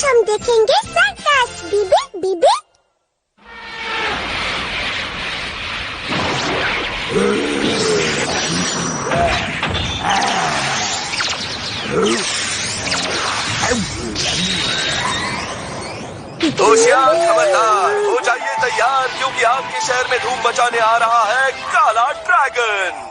आज हम देखेंगे सर्कस। बीबी बीबी। होशियार, खबरदार, हो जाइए तैयार क्योंकि आपके शहर में धूम मचाने आ रहा है काला ड्रैगन।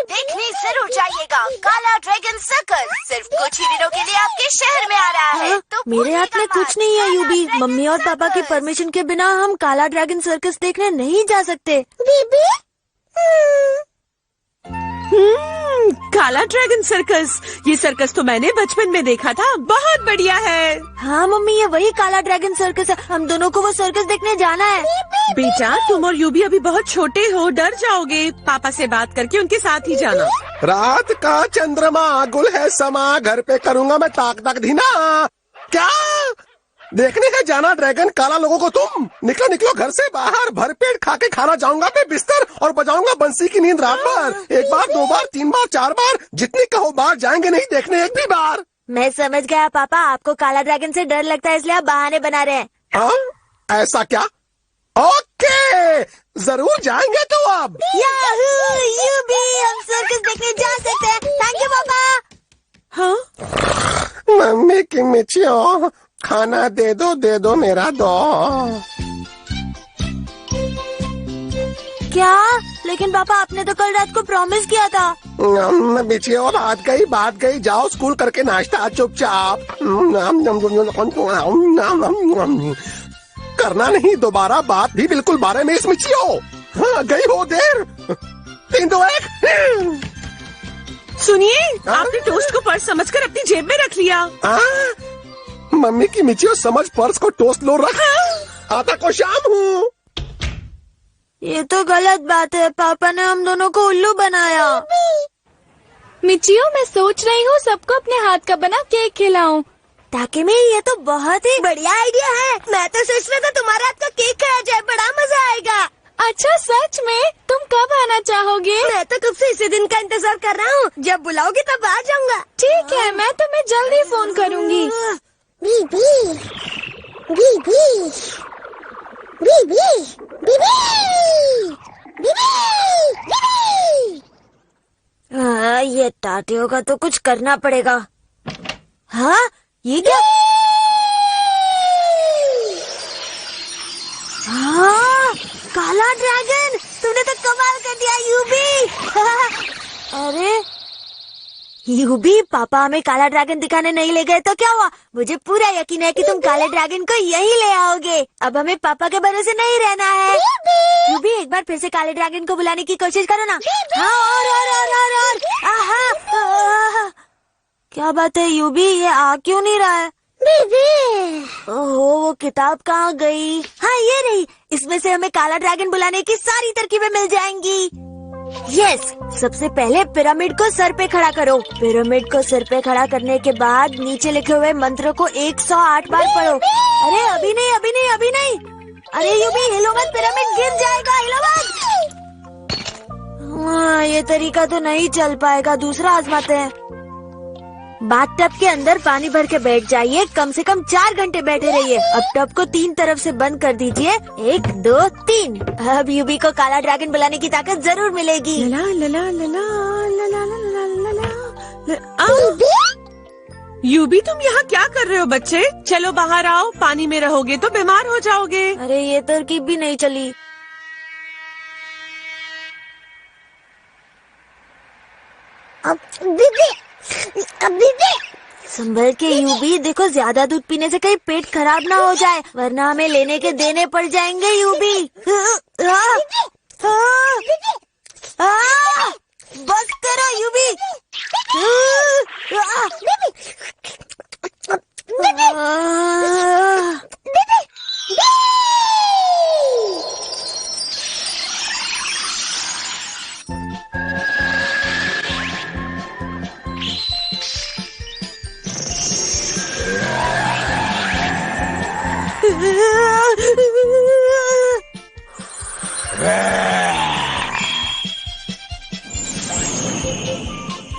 देखने जरूर जाइएगा, काला ड्रैगन सर्कस सिर्फ कुछ ही दिनों के लिए आपके शहर में आ रहा है। तो मेरे हाथ में कुछ नहीं है यूबी। मम्मी और पापा की परमिशन के बिना हम काला ड्रैगन सर्कस देखने नहीं जा सकते। बीबी काला ड्रैगन सर्कस, ये सर्कस तो मैंने बचपन में देखा था, बहुत बढ़िया है। हाँ मम्मी, ये वही काला ड्रैगन सर्कस है। हम दोनों को वो सर्कस देखने जाना है। बेटा, तुम और यूबी अभी बहुत छोटे हो, डर जाओगे। पापा से बात करके उनके साथ ही जाना। रात का चंद्रमा गुल है समा, घर पे करूंगा मैं ताक ताक धीना। क्या देखने है जाना ड्रैगन काला लोगों को? तुम निकलो निकलो घर से बाहर, भर पेट खा के खाना जाऊंगा मैं बिस्तर और बजाऊंगा बंसी की नींद रात भर। 1 बार 2 बार 3 बार 4 बार, जितनी कहो बार जाएंगे नहीं देखने एक भी बार। मैं समझ गया पापा, आपको काला ड्रैगन से डर लगता है इसलिए आप बहाने बना रहे हैं। हाँ ऐसा क्या? ओके, जरूर जाएंगे तो अब। याहू, यूबी, हम सर्कस देखने जा सकते हैं। थैंक यू पापा। हाँ, मम्मी की मिचियो, खाना दे दो मेरा दो। क्या? लेकिन पापा, आपने तो कल रात को प्रॉमिस किया था। मिचियो, बात गई, जाओ स्कूल करके नाश्ता चुपचाप। करना नहीं दोबारा बात भी बिल्कुल बारे में इस मिचियो। हाँ, गई हो देर। 3 2 1। सुनिए, आपने टोस्ट को पर्स समझकर अपनी जेब में रख लिया। मम्मी की मिचियो, समझ पर्स को टोस्ट लो रख। आता को शाम हूँ। ये तो गलत बात है। पापा ने हम दोनों को उल्लू बनाया। मिचियो, मैं सोच रही हूँ सबको अपने हाथ का बना केक खिलाऊं। ताकि मैं, ये तो बहुत ही बढ़िया आइडिया है। मैं तो सोच रहा था तुम्हारे हाथ का केक खाया जाए, बड़ा मजा आएगा। अच्छा, सच में? तुम कब आना चाहोगे? मैं तो कब से इसी दिन का इंतजार कर रहा हूँ। जब बुलाओगे तब आ जाऊंगा। ठीक है, मैं तुम्हें जल्दी फोन करूँगी। बीबी बीबी बीबी बीबी बीबी। हाँ, ये टाटियों का तो कुछ करना पड़ेगा। हाँ, ये क्या? हाँ, काला ड्रैगन, तूने तो कमाल कर दिया यूबी। अरे यूबी, पापा हमें काला ड्रैगन दिखाने नहीं ले गए तो क्या हुआ? मुझे पूरा यकीन है कि तुम काले ड्रैगन को यहीं ले आओगे। अब हमें पापा के भरोसे नहीं रहना है। यूबी, एक बार फिर से काले ड्रैगन को बुलाने की कोशिश करो ना। हाँ, और। आहा, क्या बात है यूबी, ये आ क्यों नहीं रहा है? ओहो, वो किताब कहाँ गई? हाँ, ये रही। इसमें से हमें काला ड्रैगन बुलाने की सारी तरकीबें मिल जाएंगी। यस, सबसे पहले पिरामिड को सर पे खड़ा करो। पिरामिड को सर पे खड़ा करने के बाद नीचे लिखे हुए मंत्र को 108 बार पढ़ो। अरे अभी नहीं। अरे यूबी, हिलो मत, पिरामिड गिर जाएगा, हिलो मत। हाँ, ये तरीका तो नहीं चल पाएगा, दूसरा आजमाते हैं। बाथटब के अंदर पानी भर के बैठ जाइए, कम से कम 4 घंटे बैठे रहिए। अब टब को 3 तरफ से बंद कर दीजिए। 1 2 3। अब यूबी को काला ड्रैगन बुलाने की ताकत जरूर मिलेगी। लला लला लला लला लला लला। यूबी, तुम यहाँ क्या कर रहे हो बच्चे? चलो बाहर आओ, पानी में रहोगे तो बीमार हो जाओगे। अरे ये तरकीब भी नहीं चली। संभल के यूबी, देखो ज्यादा दूध पीने से कहीं पेट खराब ना हो जाए, वरना हमें लेने के देने पड़ जाएंगे यूबी। बस करो यूबी।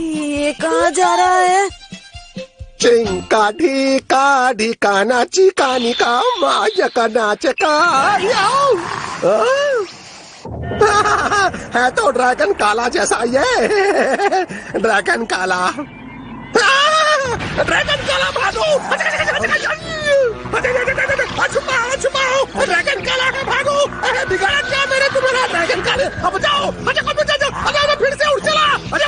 ये कहाँ जा रहा है? चिंका ढीका ढीका नाची कानी का माया का नाच का याओ। है तो ड्रैगन काला जैसा ये। ड्रैगन काला, ड्रैगन काला भागो, छुपाओ छुपाओ, ड्रैगन काला का भागो। बिगाड़ा क्या मेरे तुम्हारा ड्रैगन काले? अब जाओ, मैं फिर से उठ चला। मुझे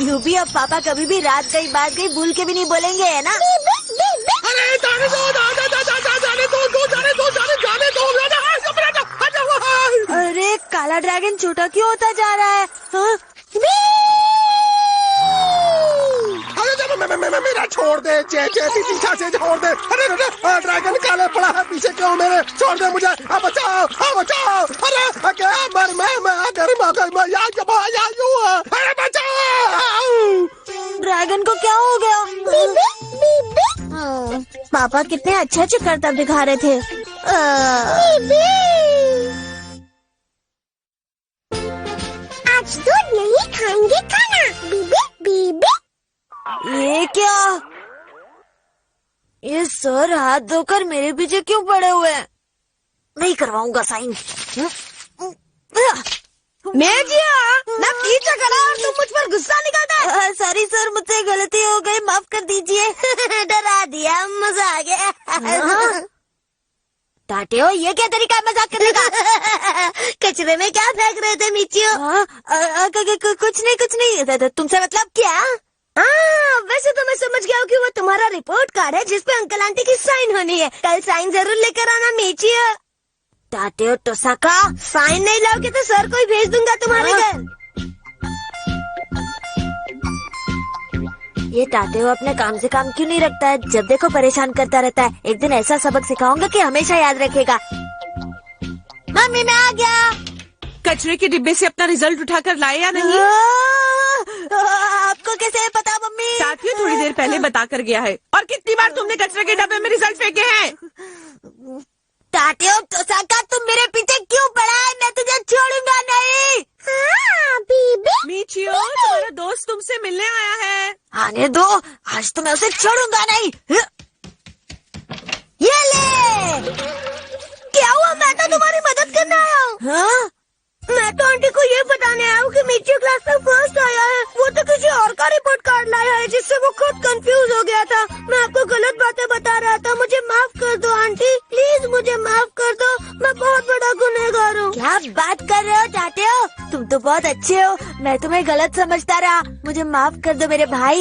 यूबी और पापा कभी भी रात गई बात गई भूल के भी नहीं बोलेंगे, है ना? अरे जाने दो। अरे काला ड्रैगन छोटा क्यों होता जा रहा है? हाँ? अरे मेरा छोड़ दे, चे पीछा से छोड़ दे। अरे ड्रैगन काले पड़ा है पीछे, क्यों मेरे? छोड़ दे मुझे, अब बचाओ। अरे क्या मर मैं अगर अरे बचाओ। ड्रैगन को क्या हो गया? पापा कितने अच्छे अच्छे करतब दिखा रहे थे। आज दूध नहीं खाएंगे खाना। बीबी बीबी। ये क्या? ये सर हाथ धोकर मेरे पीछे क्यों पड़े हुए हैं? नहीं करवाऊंगा साइन। मैं पीछे खड़ा और तुम मुझ पर गुस्सा निकालता है। सॉरी सर, मुझसे गलती हो गई, माफ कर दीजिए। डरा दिया, मजा आ गया। टाटे हो, ये क्या तरीका है मजाक करने का? कचरे में क्या फेंक रहे थे मिचियो? कुछ नहीं। तुमसे मतलब क्या? वैसे तो मैं समझ गया हूँ कि वो तुम्हारा रिपोर्ट कार्ड है जिसपे अंकल आंटी की साइन होनी है। कल साइन जरूर लेकर आना मिचियो। टाटे टोसाका, साइन नहीं लाओगे तो सर को ही भेज दूंगा तुम्हारे घर। ये टाटे अपने काम से काम क्यों नहीं रखता है? जब देखो परेशान करता रहता है। एक दिन ऐसा सबक सिखाऊंगा कि हमेशा याद रखेगा। मम्मी मैं आ गया। कचरे के डिब्बे से अपना रिजल्ट उठाकर लाए या नहीं? आपको कैसे पता मम्मी? साथियों थोड़ी देर पहले बता कर गया है। और कितनी बार तुमने कचरे के डब्बे में रिजल्ट फेंके हैं? टाटे टोसाका, तुम मेरे पीछे क्यों पड़ा है? मैं तुझे छोड़ूंगा नहीं। बीबी। मिचियो, तुम्हारा दोस्त तुमसे मिलने आया है। आने दो, आज तो मैं उसे छोड़ूंगा नहीं। ये ले। क्या हुआ? मैं तो तुम्हारी मदद करने आया हूँ। हाँ? मैं तो आंटी को ये बताने आया हूँ कि मिचियो क्लास में फर्स्ट आया है। वो तो किसी और का रिपोर्ट कार्ड लाया है जिससे वो खुद कंफ्यूज हो गया था। मैं आपको गलत बातें बता रहा था। मुझे माफ कर दो आंटी, प्लीज मुझे माफ कर दो। मैं बहुत बड़ा गुनहगार हूँ। क्या बात कर रहे हो टाटे हो? तुम तो बहुत अच्छे हो, मैं तुम्हें गलत समझता रहा। मुझे माफ कर दो मेरे भाई।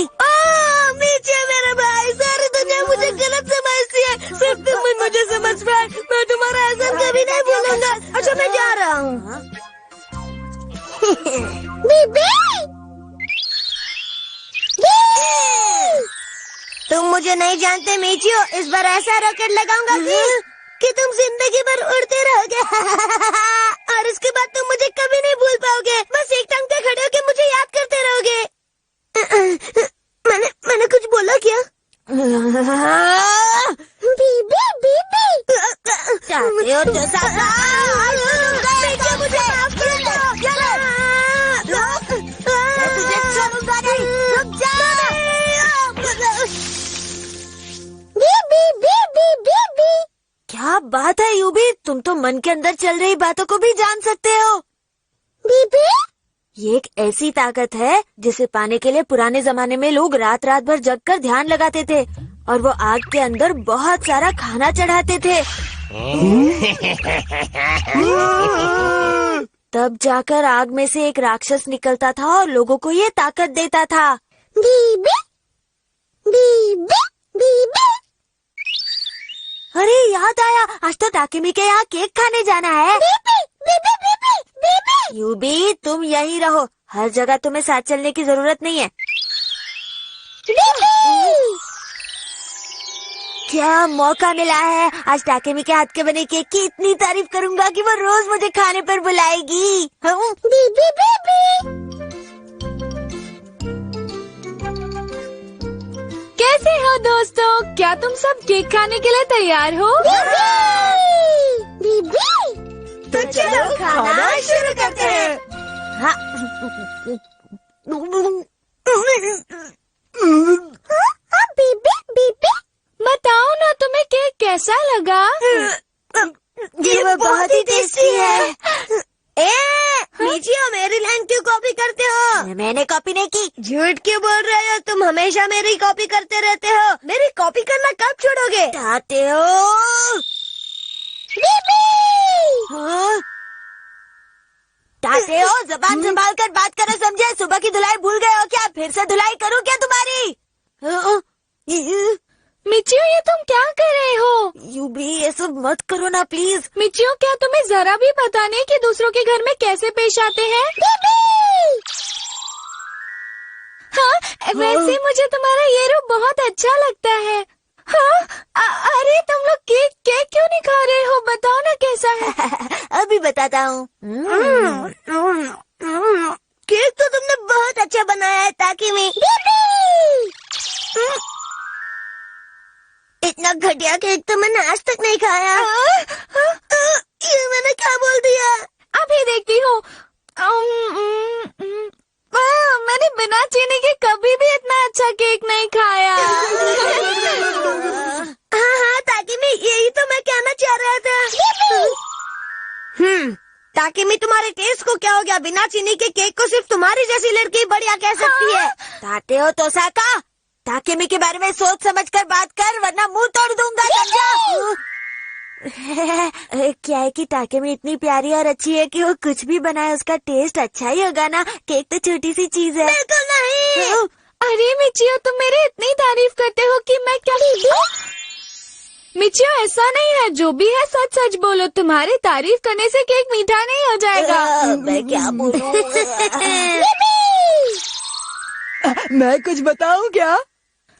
मिचियो मेरे भाई, सारी दुनिया मुझे गलत समझती है, सिर्फ तुम मुझे समझ पाए। मैं तुम्हारा एहसान कभी नहीं भूलूंगा। अच्छा मैं जा रहा हूँ। बीबी। तुम मुझे नहीं जानते मिचियो, इस बार ऐसा रॉकेट लगाऊंगा कि तुम जिंदगी भर उड़ते रहोगे। और इसके बाद तुम मुझे कभी नहीं भूल पाओगे। बस एक टांग पे खड़े होके मुझे याद करते रहोगे। मैंने कुछ बोला क्या? बीबी बीबी। मुझे माफ कर दो। मैं तुझे छोड़ूंगा नहीं। रुक जा। बीबी बीबी बीबी। क्या बात है यूबी, तुम तो मन के अंदर चल रही बातों को भी जान सकते हो। बीबी। ये एक ऐसी ताकत है जिसे पाने के लिए पुराने जमाने में लोग रात रात भर जगकर ध्यान लगाते थे और वो आग के अंदर बहुत सारा खाना चढ़ाते थे। तब जाकर आग में से एक राक्षस निकलता था और लोगों को ये ताकत देता था। बीबी बीबी बीबी। अरे याद आया, आज तो टाकिमी के यहाँ केक खाने जाना है। बीबी बीबी बीबी बीबी। यूबी तुम यहीं रहो, हर जगह तुम्हें साथ चलने की जरूरत नहीं है। बीबी। क्या मौका मिला है, आज टाकेमी के हाथ के बने केक की इतनी तारीफ करूंगा कि वो रोज मुझे खाने पर बुलाएगी। बीबी बीबी। कैसे हो दोस्तों? क्या तुम सब केक खाने के लिए तैयार हो? बीबी। तो चलो खाना शुरू करते हैं। हाँ। बीबी बीबी बताओ ना तुम्हें केक कैसा लगा? ये बहुत ही टेस्टी है। मीजियो, मेरी लाइन क्यों कॉपी करते हो? मैंने कॉपी नहीं की। झूठ क्यों बोल रहे हो? तुम हमेशा मेरी कॉपी करते रहते हो। मेरी कॉपी करना कब छोड़ोगे? चाहते हो? हाँ? चाहते हो? जबान संभाल कर बात करो, समझे? सुबह की धुलाई भूल गए हो क्या? फिर से धुलाई करूं क्या तुम्हारी? मिचियो, ये तुम क्या कर रहे हो? यूबी, ये सब मत करो ना प्लीज। मिचियो, क्या तुम्हें जरा भी पता नहीं कि दूसरों के घर में कैसे पेश आते हैं? हाँ, वैसे मुझे तुम्हारा ये रूप बहुत अच्छा लगता है। हाँ, अरे तुम लोग केक केक क्यों नहीं खा रहे हो? बताओ ना कैसा है। अभी बताता हूँ। केक तो तुमने बहुत अच्छा बनाया है ताकि मैं इतना घटिया केक तो मैंने आज तक नहीं खाया। ये मैंने क्या बोल दिया? अभी देखती हूँ। मैंने बिना चीनी के कभी भी इतना अच्छा केक नहीं खाया। हाँ, ताकि मैं यही तो मैं कहना चाह रहा था। ताकि मैं तुम्हारे टेस्ट को क्या हो गया? बिना चीनी के केक को सिर्फ तुम्हारी जैसी लड़की बढ़िया कह सकती है। चाहते हो तो साका? ताकेमी के बारे में सोच समझ कर बात कर, वरना मुंह तोड़ दूंगा, समझा? क्या है कि ताकेमी इतनी प्यारी और अच्छी है कि वो कुछ भी बनाए उसका टेस्ट अच्छा ही होगा ना। केक तो छोटी सी चीज है। बिल्कुल नहीं। अरे मिचियो, तुम मेरी इतनी तारीफ करते हो कि मैं क्या? मिचियो, ऐसा नहीं है। जो भी है सच सच बोलो। तुम्हारी तारीफ करने से केक मीठा नहीं हो जाएगा। मैं क्या बोलूं? मैं कुछ बताऊं क्या?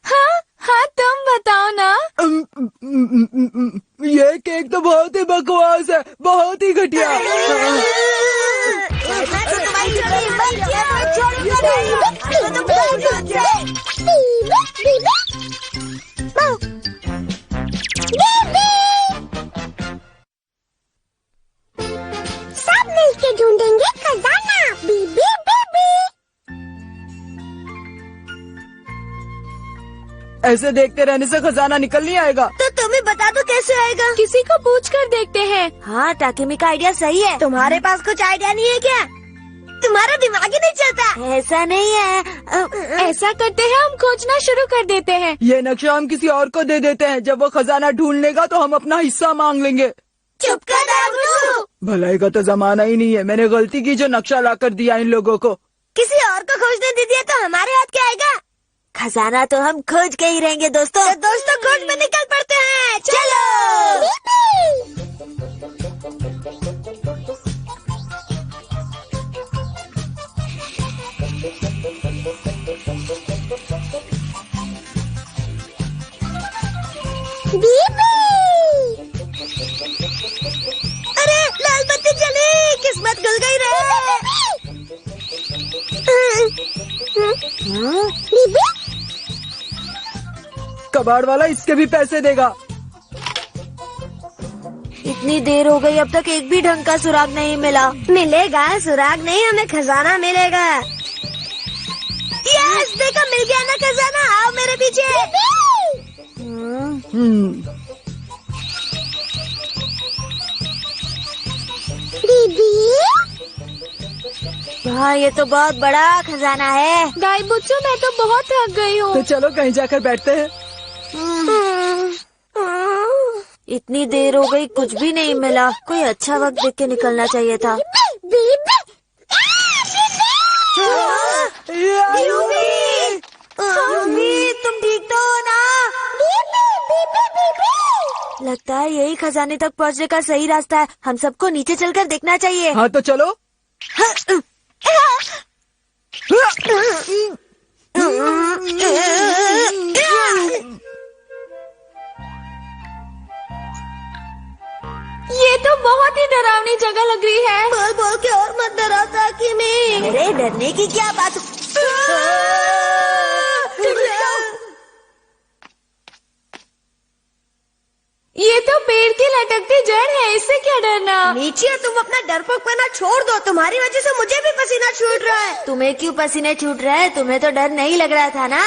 हाँ हाँ, तुम बताओ ना। ये केक तो बहुत ही बकवास है, बहुत ही घटिया। सब मिलके ढूंढेंगे खजाना। बीबी बीबी ऐसे देखते रहने से खजाना निकल नहीं आएगा। तो तुम्हें बता दो कैसे आएगा? किसी को पूछ कर देखते हैं। हाँ, ताकेमी का आइडिया सही है। तुम्हारे पास कुछ आइडिया नहीं है क्या? तुम्हारा दिमाग ही नहीं चलता। ऐसा नहीं है। ऐसा करते हैं, हम खोजना शुरू कर देते हैं। ये नक्शा हम किसी और को दे देते हैं। जब वो खजाना ढूंढ लेगा तो हम अपना हिस्सा मांग लेंगे। चुप कर दाबू। भलाई का तो जमाना ही नहीं है। मैंने गलती की जो नक्शा लाकर दिया इन लोगों को। किसी और को खोजने दे दिया तो हमारे हाथ क्या आएगा? खजाना तो हम खोज के ही रहेंगे दोस्तों। तो दोस्तों खोज में निकल पड़ते हैं। चलो। बीबी अरे लाल बत्ती जली, किस्मत खुल गई रे। बीबी कबाड़ वाला इसके भी पैसे देगा। इतनी देर हो गई, अब तक एक भी ढंग का सुराग नहीं मिला। मिलेगा, सुराग नहीं, हमें खजाना मिलेगा। यस, देखो मिल गया ना खजाना। आओ मेरे पीछे। बीबी हाँ, ये तो बहुत बड़ा खजाना है। दाईबुच्चू, मैं तो बहुत थक गई हूँ। तो चलो कहीं जाकर बैठते हैं। इतनी देर हो गई, कुछ भी नहीं मिला। कोई अच्छा वक्त देख के निकलना चाहिए था। बीबी यूबी, तुम ठीक तो हो ना? लगता है यही खजाने तक पहुँचने का सही रास्ता है। हम सबको नीचे चलकर देखना चाहिए। हाँ तो चलो। ये तो बहुत ही डरावनी जगह लग रही है। बोल बोल के और मत डराओ ताकि मैं। अरे डरने की क्या बात? ये तो पेड़ की लटकती जड़ है, इससे क्या डरना। नीचे तुम अपना डरपोकपना छोड़ दो, तुम्हारी वजह से मुझे भी पसीना छूट रहा है। तुम्हें क्यों पसीने छूट रहे हैं? तुम्हें तो डर नहीं लग रहा था ना?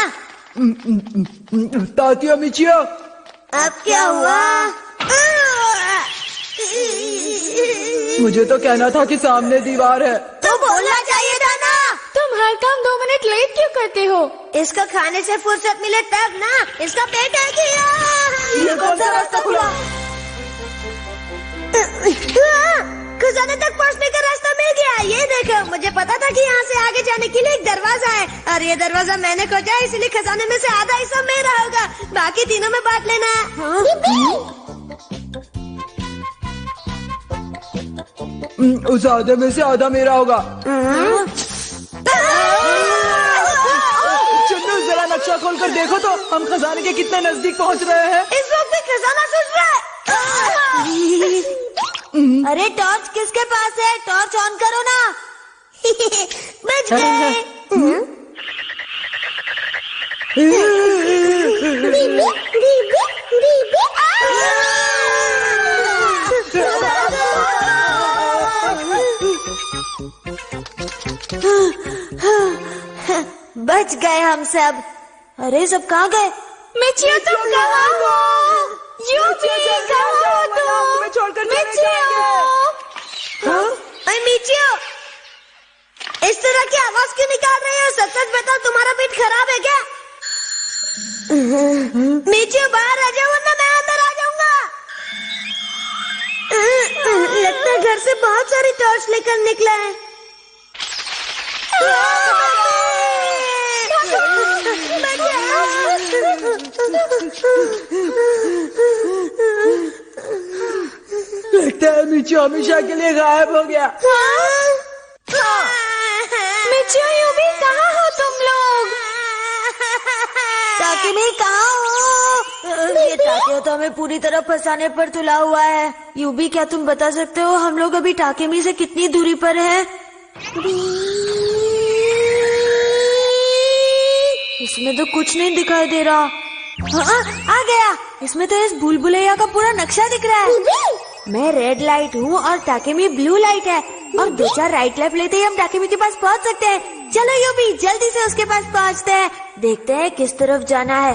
तात्या मिचिया, अब क्या हुआ? मुझे तो कहना था कि सामने दीवार है। तो बोलना चाहिए था ना। तुम हर काम 2 मिनट लेट क्यों करते हो? इसको खाने से फुर्सत मिले तब ना। इसका पेट है कि ये कौन सा रास्ता खुला? खजाने तक पहुंचने का रास्ता मिल गया। ये देखो, मुझे पता था कि यहाँ से आगे जाने के लिए एक दरवाजा है और ये दरवाजा मैंने खोजा, इसलिए खजाने में से आधा हिस्सा मेरा होगा, बाकी तीनों में बांट लेना। उस आधे में से आधा मेरा होगा। चंदू, जरा नक्शा खोल कर देखो तो हम खजाने के कितने नजदीक पहुंच रहे हैं। इस वक्त भी खजाना सुन रहा है। अरे टॉर्च किसके पास है? टॉर्च ऑन करो ना। बच गए। बच गए हम सब। अरे सब कहाँ गए? मिचियो तुम कहाँ हो? यूबी कहाँ हो तुम? छोड़कर मिचियो, इस तरह की आवाज क्यों निकाल रहे हो? सच सच बताओ, तुम्हारा पेट खराब है क्या? मिचियो बाहर आ जाओ वरना मैं अंदर आ जाऊंगा। लगता है घर से बहुत सारी टॉर्च लेकर निकला है। लगता है मिचियो हमेशा के लिए गायब हो गया। मिचियो, यूबी कहाँ हो तुम लोग? ताकि मैं कहाँ हूँ? ये टाके तो हमें पूरी तरह फंसाने पर तुला हुआ है। यूबी, क्या तुम बता सकते हो हम लोग अभी टाकेमी से कितनी दूरी पर हैं? इसमें तो कुछ नहीं दिखाई दे रहा। हाँ, आ गया। इसमें तो इस भूल भुलैया का पूरा नक्शा दिख रहा है। मैं रेड लाइट हूँ और टाकेमी ब्लू लाइट है, और 2-4 राइट लेफ्ट लेते ही हम टाकेमी के पास पहुँच सकते हैं। चलो यूबी, जल्दी से उसके पास पहुँचते हैं। देखते हैं किस तरफ जाना है।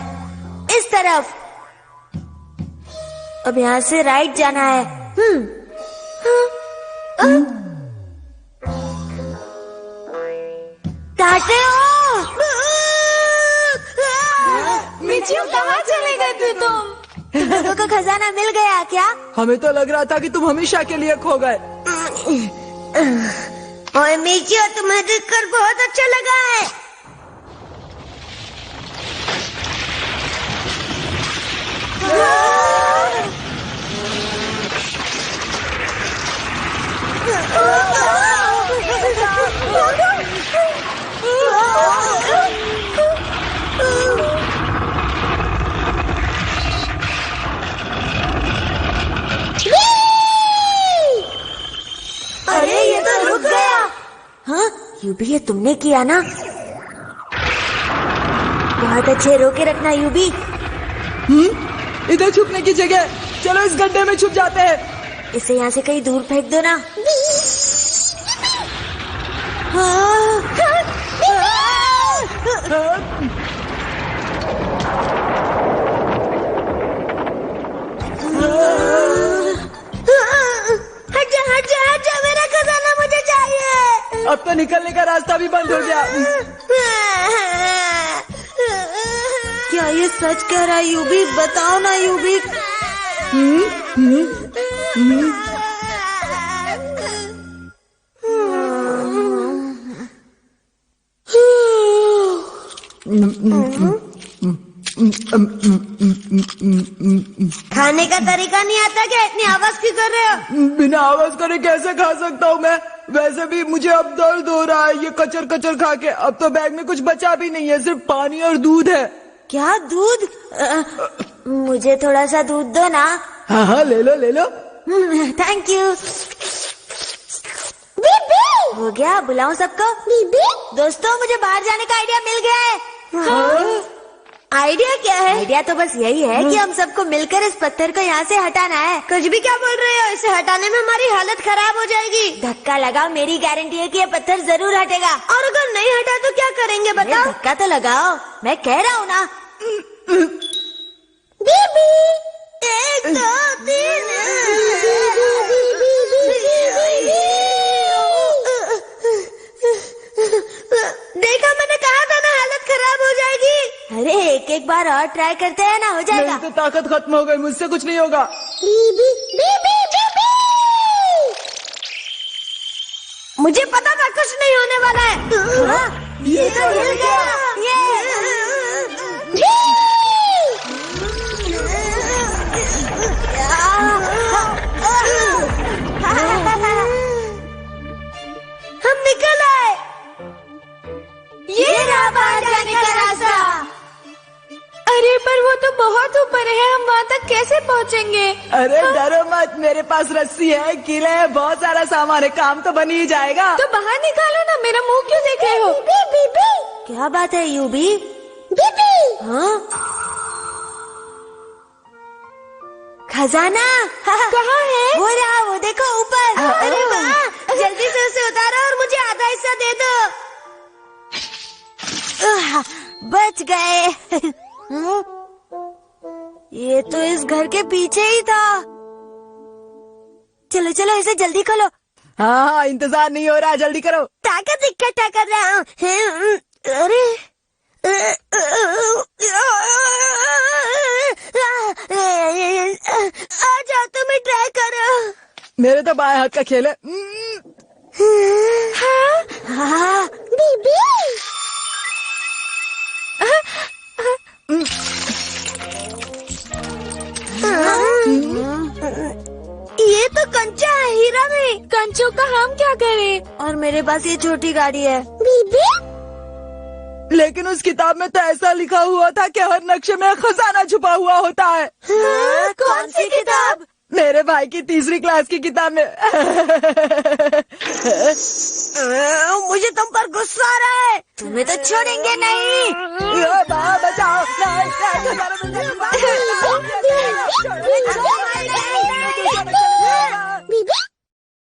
इस तरफ। अब यहाँ से राइट जाना है। टाटे हो? मिचियो कहाँ चले गए थे तुम? लोगों को खजाना मिल गया क्या? हमें तो लग रहा था कि तुम हमेशा के लिए खो गए। ओए मिचियो, तुम्हें देखकर बहुत अच्छा लगा है। अरे ये तो रुक गया। हाँ, यूबी, ये तुमने किया ना? बहुत अच्छे, रोके रखना यूबी। इधर छुपने की जगह, चलो इस गड्ढे में छुप जाते हैं। इसे यहाँ से कहीं दूर फेंक दो ना। हाँ। हट जा, मेरा खजाना मुझे चाहिए। अब तो निकलने का रास्ता भी बंद हो गया। क्या ये सच कह रहा है यूबी? बताओ ना यूबी। खाने का तरीका नहीं आता क्या? इतनी आवाज क्यों कर रहे हो? बिना आवाज करे कैसे खा सकता हूँ मैं? वैसे भी मुझे अब दर्द हो रहा है ये कचर कचर खा के। अब तो बैग में कुछ बचा भी नहीं है, सिर्फ पानी और दूध है। क्या दूध? मुझे थोड़ा सा दूध दो ना। हाँ हाँ, ले लो। Thank you. हो गया? बुलाऊं सबको? दोस्तों, मुझे बाहर जाने का आइडिया मिल गया है। आइडिया क्या है? आइडिया तो बस यही है कि हम सबको मिलकर इस पत्थर को यहाँ से हटाना है। कुछ भी क्या बोल रहे हो? इसे हटाने में हमारी हालत खराब हो जाएगी। धक्का लगाओ, मेरी गारंटी है कि ये पत्थर जरूर हटेगा। और अगर नहीं हटा तो क्या करेंगे बताओ? धक्का तो लगाओ, मैं कह रहा हूँ ना। बीबी 1 2 3 देखा, मैंने कहा था ना हालत खराब हो जाएगी। अरे एक बार और ट्राई करते हैं ना, हो जाएगा। मेरी तो ताकत खत्म हो गई, मुझसे कुछ नहीं होगा। बीबी बीबी बीबी मुझे पता था कुछ नहीं होने वाला है। ये तो हिल गया। हम निकल आए। ये रहा बाहर जाने का रास्ता। अरे पर वो तो बहुत ऊपर है, हम वहाँ तक कैसे पहुँचेंगे? अरे डरो मत, मेरे पास रस्सी है, कीले है, बहुत सारा सामान है, काम तो बन ही जाएगा। तो बाहर निकालो ना, मेरा मुंह क्यों देख रहे हो? बीबी क्या बात है यूबी? बीबी हाँ, खजाना कहाँ है? वो रहा, वो देखो ऊपर। अरे वाह, जल्दी से उसे उतारो और मुझे आधा हिस्सा दे दो। बच गए। ये तो इस घर के पीछे ही था। चलो चलो, इसे जल्दी खोलो। हाँ, इंतजार नहीं हो रहा, जल्दी करो। ताकत इकट्ठा कर रहा हूँ। अरे आ जाओ, तुम्हें ट्राई करो। मेरे तो बाएं हाथ का खेल है। हाँ, बीबी ये तो कंचा है, हीरा नहीं। कंचों का हम क्या करें? और मेरे पास ये छोटी गाड़ी है। बीबी लेकिन उस किताब में तो ऐसा लिखा हुआ था कि हर नक्शे में खजाना छुपा हुआ होता है। हाँ, कौन सी किताब? मेरे भाई की 3री क्लास की किताब में। मुझे तुम पर गुस्सा आ रहा है। तुम्हें तो छोड़ेंगे नहीं। बचाओ।